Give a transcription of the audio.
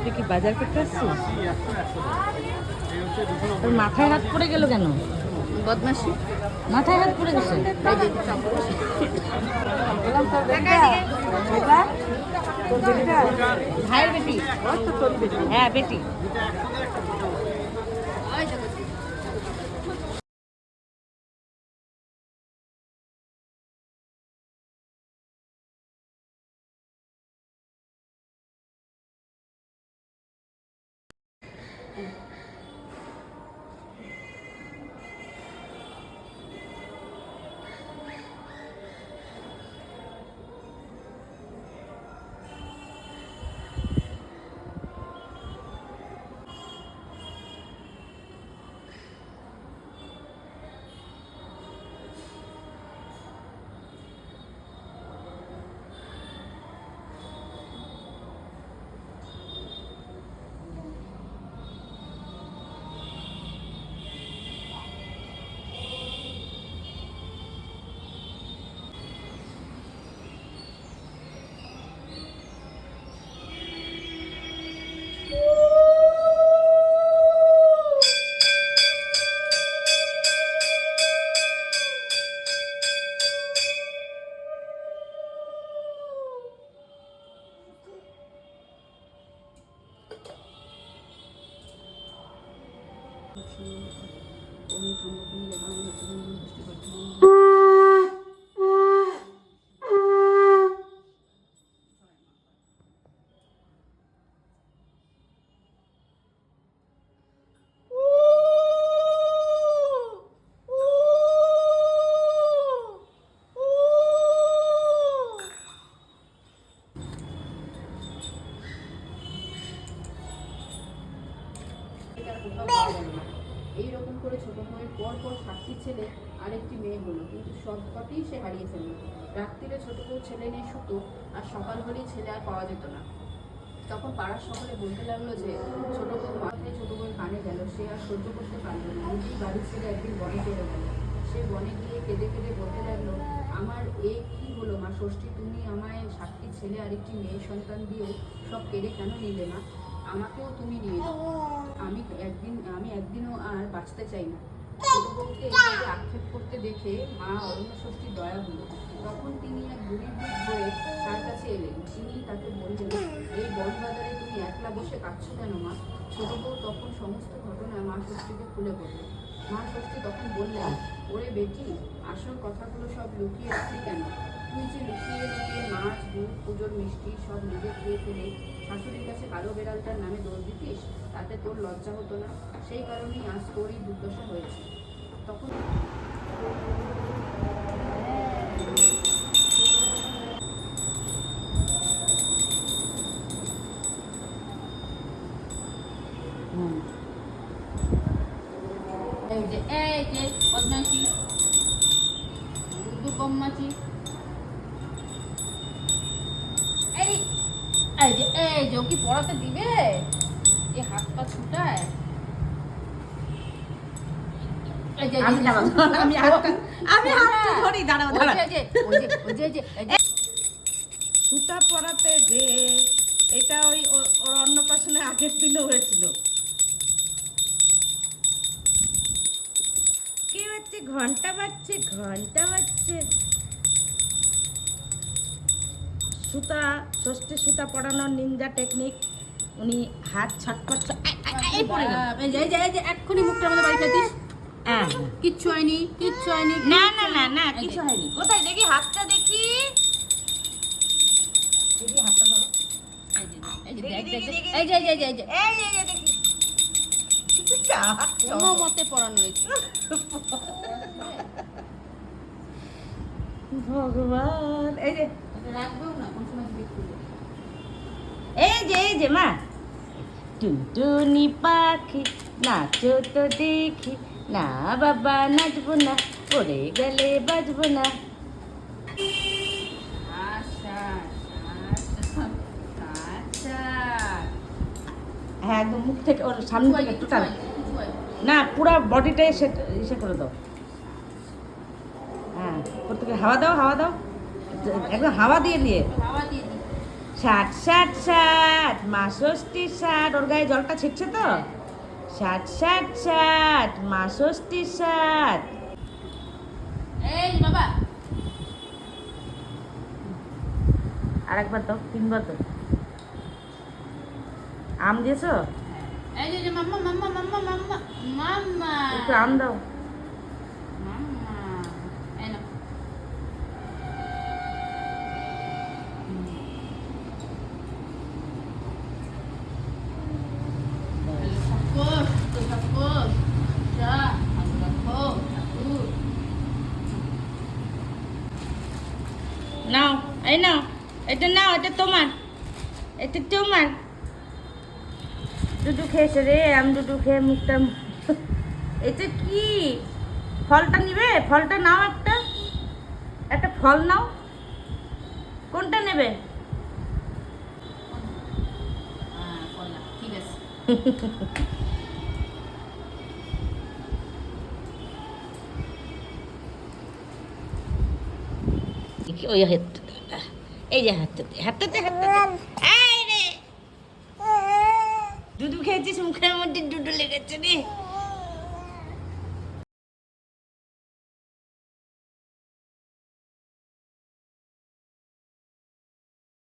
তুই কি বাজার করতে আসছিস? তোর মাথায় হাত পড়ে গেল কেন? বদমাসি মাথায় হাত পড়ে গেছে। ভাইয়ের বেটি। হ্যাঁ বেটি। এইরকম করে ছোট মেয়ের পর 7টি ছেলে আরেকটি মেয়ে হলো, কিন্তু সব কটি সে হারিয়ে ফেলল। রাত্রিরে ছোট বউ ছেলে নিয়ে শুতো, আর সকাল হলেই ছেলে আর পাওয়া যেত না। তখন পাড়ার সকলে বলতে লাগলো যে ছোট বউ মাথায় ছোট বউয়ের কানে গেল, সে আর সহ্য করতে পারলো না। নিজেই বাড়ি ছেড়ে একদিন বনে চলে গেল। সে বনে গিয়ে কেঁদে কেঁদে বলতে লাগলো, আমার কি হলো মা ষষ্ঠী, তুমি আমায় 7টি ছেলে আর একটি মেয়ে সন্তান দিয়েও সব কেড়ে কেন নিলে মা? আমাকেও তুমি নিয়ে নাও, আমি একদিনও আর বাঁচতে চাই না। ছোট বউকে এইভাবে আক্ষেপ করতে দেখে মা অরণ্য ষষ্ঠীর দয়া হলো। তখন তিনি এক বুড়ির দুধ হয়ে তার কাছে এলেন। তিনি তাকে বললেন, এই বনবাজারে তুমি একলা বসে কাঁদছো কেন মা? ছোট বউ তখন সমস্ত ঘটনা মা ষষ্ঠীকে খুলে বলল। মা ষষ্ঠী তখন বললেন, ওরে বেটি, আসল কথাগুলো সব লুকিয়ে রাখলি কেন? তুই যে লুকিয়ে লুকিয়ে মাছ, দুধ, পুজোর মিষ্টি সব নিজে খেয়ে ফেলে শাশুড়ির কাছে কালো বেড়ালটার নামে দোষ দিতিস, তাতে তোর লজ্জা হতো না? সেই কারণেই আজ তোর এই দুর্দশা হয়েছে। তখন এই যে বদমাইশি বদমাইশি এই যে কি পড়াতে দিবে? এই হাত পা ছুটায়। সুতা পরাতে যে এটা ওই ওর অন্নপ্রাশনের আগের দিনও হয়েছিল। কি হচ্ছে? ঘন্টা বাজছে, ঘন্টা বাজছে। সুতা, ষষ্ঠী সুতা পরানোর নিনজা টেকনিক। উনি হাত ছটপট এই পড়ে গেল। এক্ষুনি মুখটা আমাদের বাড়ি খাতিস। কিচ্ছু হয়নি, কিচ্ছু হয়নি। না না না না, কিছু হয়নি। কোথায় দেখি হাতটা, দেখি দেখি হাতটা ধরো। কোনো মতে পড়ানো হয়েছে। ভগবান, এই যে রাখবেও না কোন সময় বিক্রি। এই যে মা, টুনটুনি পাখি নাচো তো দেখি, না বাবা নাচবো না, পড়ে গেলে বাজবো না। হ্যাঁ একদম মুখ থেকে, ওর সামনে থেকে টোটাল না, পুরো বডিটাই এসে করে দাও। হ্যাঁ প্রত্যেকে হাওয়া দাও, হাওয়া দাও, একদম হাওয়া দিয়ে দিয়ে। হাওয়া দিয়ে দিই। ষাট ষাট ষাট। ষাট মা ষষ্ঠীর ষাট, ওর গায়ে জলটা ছিটছে তো, ষাট ষাট ষাট মা ষষ্ঠীর ষাট। এই বাবা, আর একবার তো, তিনবার তো। আম দিয়েছো? এই যে মাম্মা মাম্মা মাম্মা মাম্মা মাম্মা, একটু আম দাও। মাম্মা, এই নাও। ঠাকুর, ঠাকুর, যা, ঠাকুর রাখো, ঠাকুর। নাও, এই নাও, এটা নাও, এটা তোমার, এটা তোমার। দুধু খেয়েছে রে, আমি দুধু খেয়ে মুখটা এটা কি? ফলটা নিবে? ফলটা নাও, একটা একটা ফল নাও। কোনটা নেবে? কলা, ঠিক আছে। ওই হাত, এই যে হাতটাতে হাতটাতে হাতটাতে, এই রে দুধু খেয়েছিস, মুখের মধ্যে দুধু লেগেছে রে।